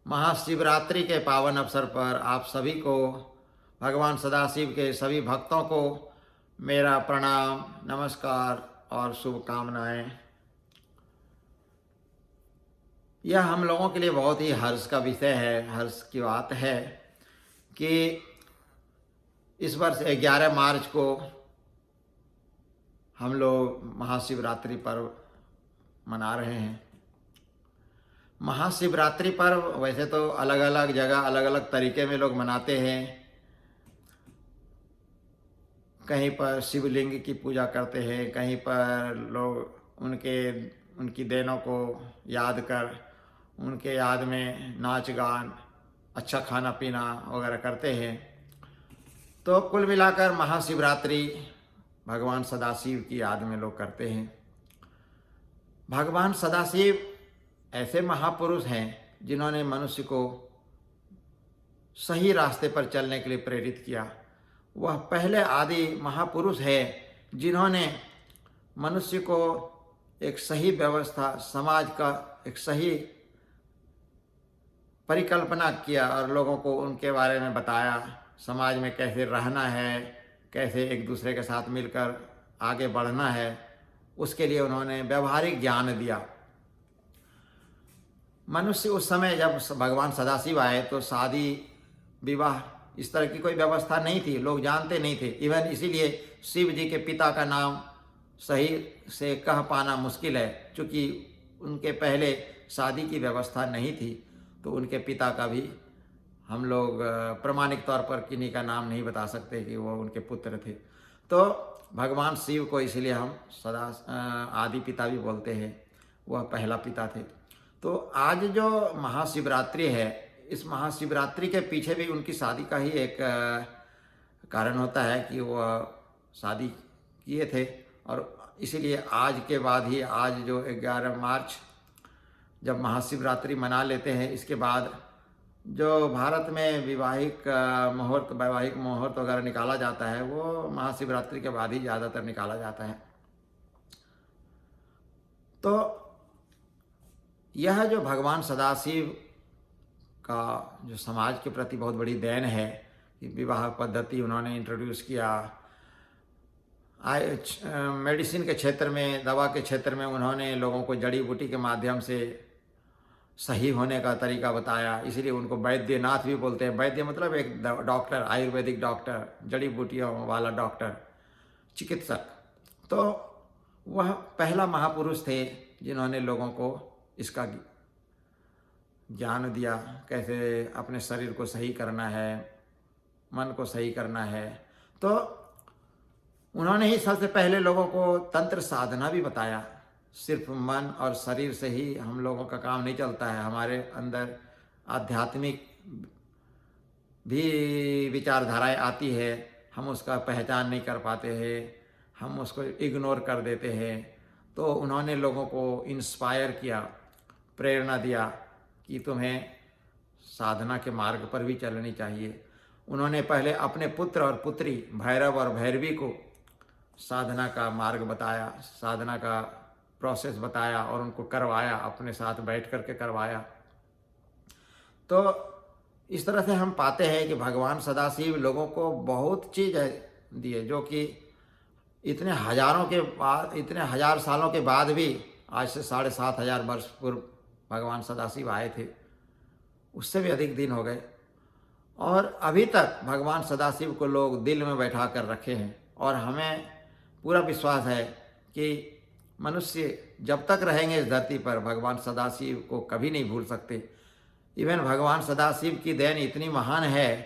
महाशिवरात्रि के पावन अवसर पर आप सभी को, भगवान सदाशिव के सभी भक्तों को मेरा प्रणाम, नमस्कार और शुभकामनाएं। यह हम लोगों के लिए बहुत ही हर्ष का विषय है, हर्ष की बात है कि इस वर्ष 11 मार्च को हम लोग महाशिवरात्रि पर्व मना रहे हैं। महाशिवरात्रि पर्व वैसे तो अलग अलग जगह अलग अलग तरीके में लोग मनाते हैं। कहीं पर शिवलिंग की पूजा करते हैं, कहीं पर लोग उनकी देनों को याद कर उनके याद में नाच गान, अच्छा खाना पीना वगैरह करते हैं। तो कुल मिलाकर महाशिवरात्रि भगवान सदाशिव की याद में लोग करते हैं। भगवान सदाशिव ऐसे महापुरुष हैं जिन्होंने मनुष्य को सही रास्ते पर चलने के लिए प्रेरित किया। वह पहले आदि महापुरुष है जिन्होंने मनुष्य को एक सही व्यवस्था, समाज का एक सही परिकल्पना किया और लोगों को उनके बारे में बताया। समाज में कैसे रहना है, कैसे एक दूसरे के साथ मिलकर आगे बढ़ना है, उसके लिए उन्होंने व्यवहारिक ज्ञान दिया। मनुष्य उस समय जब भगवान सदाशिव आए तो शादी विवाह इस तरह की कोई व्यवस्था नहीं थी, लोग जानते नहीं थे। इवन इसीलिए शिव जी के पिता का नाम सही से कह पाना मुश्किल है, क्योंकि उनके पहले शादी की व्यवस्था नहीं थी। तो उनके पिता का भी हम लोग प्रमाणिक तौर पर किन्हीं का नाम नहीं बता सकते कि वो उनके पुत्र थे। तो भगवान शिव को इसलिए हम सदा आदि पिता भी बोलते हैं, वह पहला पिता थे। तो आज जो महाशिवरात्रि है, इस महाशिवरात्रि के पीछे भी उनकी शादी का ही एक कारण होता है कि वह शादी किए थे। और इसीलिए आज के बाद ही, आज जो 11 मार्च जब महाशिवरात्रि मना लेते हैं, इसके बाद जो भारत में वैवाहिक मुहूर्त वगैरह निकाला जाता है, वो महाशिवरात्रि के बाद ही ज़्यादातर निकाला जाता है। तो यह जो भगवान सदाशिव का जो समाज के प्रति बहुत बड़ी देन है, विवाह पद्धति उन्होंने इंट्रोड्यूस किया। मेडिसिन के क्षेत्र में, दवा के क्षेत्र में उन्होंने लोगों को जड़ी बूटी के माध्यम से सही होने का तरीका बताया। इसीलिए उनको वैद्यनाथ भी बोलते हैं। वैद्य मतलब एक डॉक्टर, आयुर्वेदिक डॉक्टर, जड़ी बूटियों वाला डॉक्टर, चिकित्सक। तो वह पहला महापुरुष थे जिन्होंने लोगों को इसका ज्ञान दिया, कैसे अपने शरीर को सही करना है, मन को सही करना है। तो उन्होंने ही सबसे पहले लोगों को तंत्र साधना भी बताया। सिर्फ मन और शरीर से ही हम लोगों का काम नहीं चलता है, हमारे अंदर आध्यात्मिक भी विचारधाराएं आती है, हम उसका पहचान नहीं कर पाते हैं, हम उसको इग्नोर कर देते हैं। तो उन्होंने लोगों को इंस्पायर किया, प्रेरणा दिया कि तुम्हें साधना के मार्ग पर भी चलनी चाहिए। उन्होंने पहले अपने पुत्र और पुत्री, भैरव और भैरवी को साधना का मार्ग बताया, साधना का प्रोसेस बताया और उनको करवाया, अपने साथ बैठ करके करवाया। तो इस तरह से हम पाते हैं कि भगवान सदाशिव लोगों को बहुत चीज़ दिए, जो कि इतने हजार सालों के बाद भी, आज से 7,500 वर्ष पूर्व भगवान सदाशिव आए थे, उससे भी अधिक दिन हो गए। और अभी तक भगवान सदाशिव को लोग दिल में बैठा कर रखे हैं। और हमें पूरा विश्वास है कि मनुष्य जब तक रहेंगे इस धरती पर, भगवान सदाशिव को कभी नहीं भूल सकते। इवन भगवान सदाशिव की देन इतनी महान है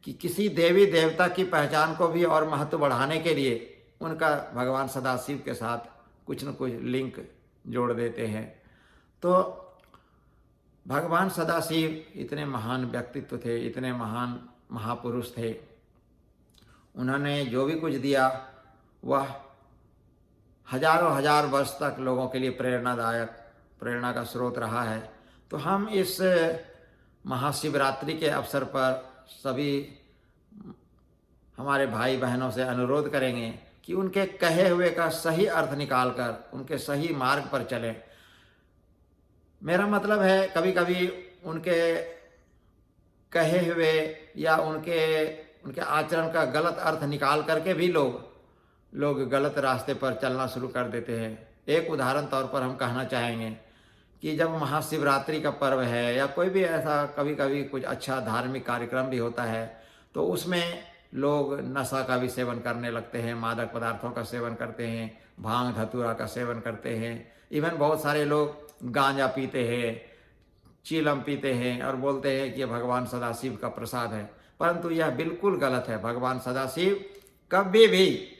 कि किसी देवी देवता की पहचान को भी और महत्व बढ़ाने के लिए उनका भगवान सदाशिव के साथ कुछ न कुछ लिंक जोड़ देते हैं। तो भगवान सदाशिव इतने महान व्यक्तित्व थे, इतने महान महापुरुष थे। उन्होंने जो भी कुछ दिया वह हजारों हजार वर्ष तक लोगों के लिए प्रेरणा का स्रोत रहा है। तो हम इस महाशिवरात्रि के अवसर पर सभी हमारे भाई बहनों से अनुरोध करेंगे कि उनके कहे हुए का सही अर्थ निकालकर उनके सही मार्ग पर चलें। मेरा मतलब है, कभी कभी उनके कहे हुए या उनके उनके आचरण का गलत अर्थ निकाल करके भी लोग गलत रास्ते पर चलना शुरू कर देते हैं। एक उदाहरण तौर पर हम कहना चाहेंगे कि जब महाशिवरात्रि का पर्व है या कोई भी ऐसा कभी कभी कुछ अच्छा धार्मिक कार्यक्रम भी होता है, तो उसमें लोग नशा का भी सेवन करने लगते हैं, मादक पदार्थों का सेवन करते हैं, भांग धतूरा का सेवन करते हैं। इवन बहुत सारे लोग गांजा पीते हैं, चीलम पीते हैं और बोलते हैं कि ये भगवान सदाशिव का प्रसाद है, परंतु यह बिल्कुल गलत है। भगवान सदाशिव कभी भी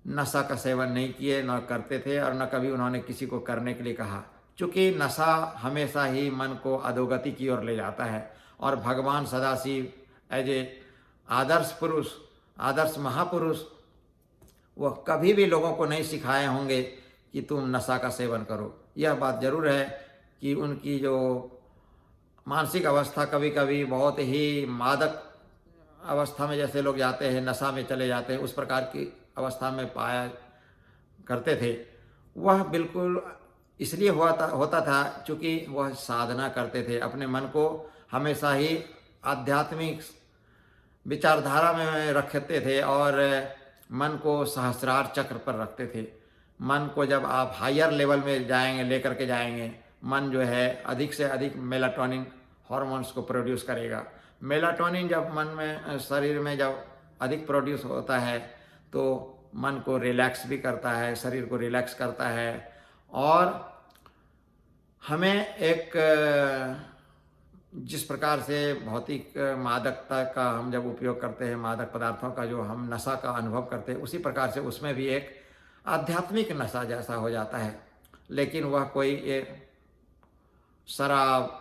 नशा का सेवन नहीं किए, न करते थे और न कभी उन्होंने किसी को करने के लिए कहा, क्योंकि नशा हमेशा ही मन को अधोगति की ओर ले जाता है। और भगवान सदाशिव एज ए आदर्श पुरुष, आदर्श महापुरुष, वह कभी भी लोगों को नहीं सिखाए होंगे कि तुम नशा का सेवन करो। यह बात जरूर है कि उनकी जो मानसिक अवस्था कभी कभी बहुत ही मादक अवस्था में जैसे लोग जाते हैं, नशा में चले जाते हैं, उस प्रकार की अवस्था में पाया करते थे। वह बिल्कुल इसलिए होता था क्योंकि वह साधना करते थे, अपने मन को हमेशा ही आध्यात्मिक विचारधारा में रखते थे और मन को सहस्रार चक्र पर रखते थे। मन को जब आप हायर लेवल में जाएंगे, लेकर के जाएंगे, मन जो है अधिक से अधिक मेलाटोनिन हार्मोन्स को प्रोड्यूस करेगा। मेलाटोनिन जब मन में, शरीर में जब अधिक प्रोड्यूस होता है तो मन को रिलैक्स भी करता है, शरीर को रिलैक्स करता है। और हमें एक जिस प्रकार से भौतिक मादकता का हम जब उपयोग करते हैं, मादक पदार्थों का जो हम नशा का अनुभव करते हैं, उसी प्रकार से उसमें भी एक आध्यात्मिक नशा जैसा हो जाता है। लेकिन वह कोई ये शराब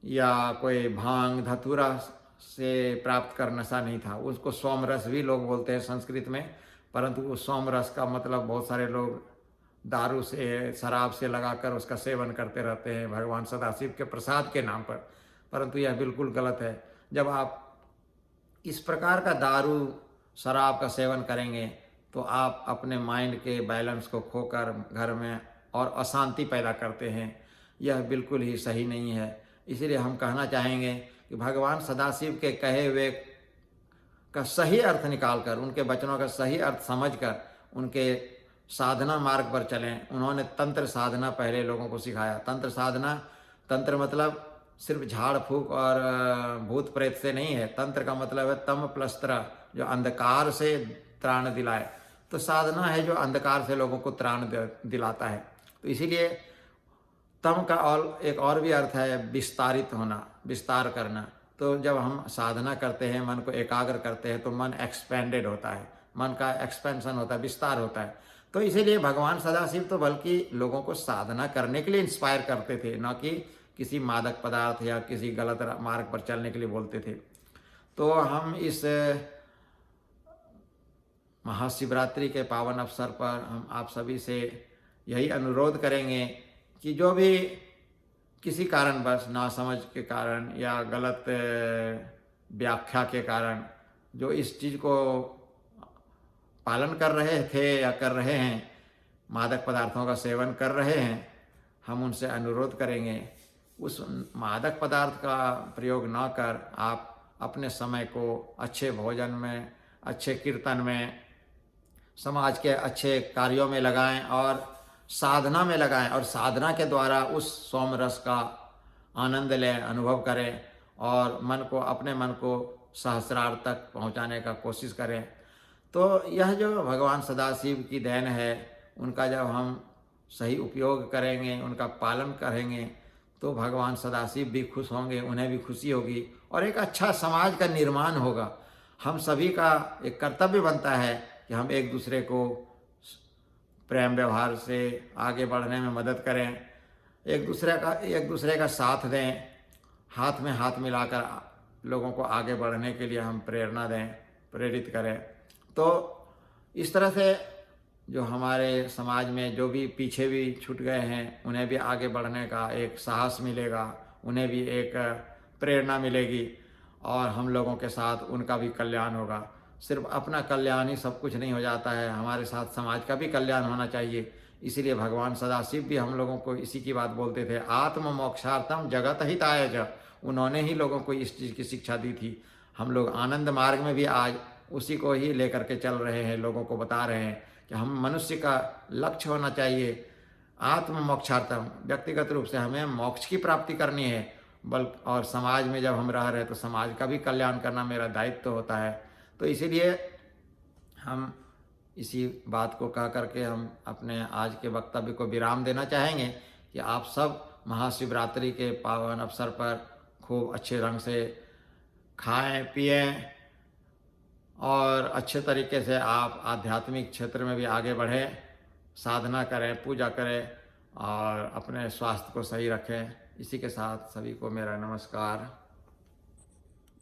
या कोई भांग धतूरा से प्राप्त कर नशा नहीं था। उसको सोमरस भी लोग बोलते हैं संस्कृत में, परंतु उस सोमरस का मतलब बहुत सारे लोग दारू से, शराब से लगाकर उसका सेवन करते रहते हैं भगवान सदाशिव के प्रसाद के नाम पर, परंतु यह बिल्कुल गलत है। जब आप इस प्रकार का दारू शराब का सेवन करेंगे तो आप अपने माइंड के बैलेंस को खोकर घर में और अशांति पैदा करते हैं। यह बिल्कुल ही सही नहीं है। इसीलिए हम कहना चाहेंगे कि भगवान सदाशिव के कहे हुए का सही अर्थ निकालकर, उनके वचनों का सही अर्थ समझकर उनके साधना मार्ग पर चलें। उन्होंने तंत्र साधना पहले लोगों को सिखाया। तंत्र साधना, तंत्र मतलब सिर्फ झाड़ फूक और भूत प्रेत से नहीं है। तंत्र का मतलब है तम प्लस त्र, जो अंधकार से त्राण दिलाए। तो साधना है जो अंधकार से लोगों को त्राण दिलाता है। तो इसीलिए तम का और एक और भी अर्थ है विस्तारित होना, विस्तार करना। तो जब हम साधना करते हैं, मन को एकाग्र करते हैं, तो मन एक्सपेंडेड होता है, मन का एक्सपेंशन होता है, विस्तार होता है। तो इसीलिए भगवान सदाशिव तो बल्कि लोगों को साधना करने के लिए इंस्पायर करते थे, न कि किसी मादक पदार्थ या किसी गलत मार्ग पर चलने के लिए बोलते थे। तो हम इस महाशिवरात्रि के पावन अवसर पर हम आप सभी से यही अनुरोध करेंगे कि जो भी किसी कारणवश, नासमझ के कारण या गलत व्याख्या के कारण जो इस चीज़ को पालन कर रहे थे या कर रहे हैं, मादक पदार्थों का सेवन कर रहे हैं, हम उनसे अनुरोध करेंगे उस मादक पदार्थ का प्रयोग न कर आप अपने समय को अच्छे भोजन में, अच्छे कीर्तन में, समाज के अच्छे कार्यों में लगाएं और साधना में लगाएं और साधना के द्वारा उस सोम रस का आनंद लें, अनुभव करें और मन को, अपने मन को सहस्रार तक पहुंचाने का कोशिश करें। तो यह जो भगवान सदाशिव की देन है, उनका जब हम सही उपयोग करेंगे, उनका पालन करेंगे, तो भगवान सदाशिव भी खुश होंगे, उन्हें भी खुशी होगी और एक अच्छा समाज का निर्माण होगा। हम सभी का एक कर्तव्य बनता है कि हम एक दूसरे को प्रेम व्यवहार से आगे बढ़ने में मदद करें, एक दूसरे का साथ दें, हाथ में हाथ मिलाकर लोगों को आगे बढ़ने के लिए हम प्रेरणा दें, प्रेरित करें। तो इस तरह से जो हमारे समाज में जो भी पीछे भी छूट गए हैं, उन्हें भी आगे बढ़ने का एक साहस मिलेगा, उन्हें भी एक प्रेरणा मिलेगी और हम लोगों के साथ उनका भी कल्याण होगा। सिर्फ अपना कल्याण ही सब कुछ नहीं हो जाता है, हमारे साथ समाज का भी कल्याण होना चाहिए। इसीलिए भगवान सदाशिव भी हम लोगों को इसी की बात बोलते थे, आत्म मोक्षार्थम जगत हिताय च। उन्होंने ही लोगों को इस चीज़ की शिक्षा दी थी। हम लोग आनंद मार्ग में भी आज उसी को ही लेकर के चल रहे हैं, लोगों को बता रहे हैं कि हम मनुष्य का लक्ष्य होना चाहिए आत्म मोक्षार्थम, व्यक्तिगत रूप से हमें मोक्ष की प्राप्ति करनी है, और समाज में जब हम रह रहे हैं तो समाज का भी कल्याण करना मेरा दायित्व होता है। तो इसीलिए हम इसी बात को कह करके हम अपने आज के वक्तव्य को विराम देना चाहेंगे कि आप सब महाशिवरात्रि के पावन अवसर पर खूब अच्छे रंग से खाएं पिएं और अच्छे तरीके से आप आध्यात्मिक क्षेत्र में भी आगे बढ़ें, साधना करें, पूजा करें और अपने स्वास्थ्य को सही रखें। इसी के साथ सभी को मेरा नमस्कार।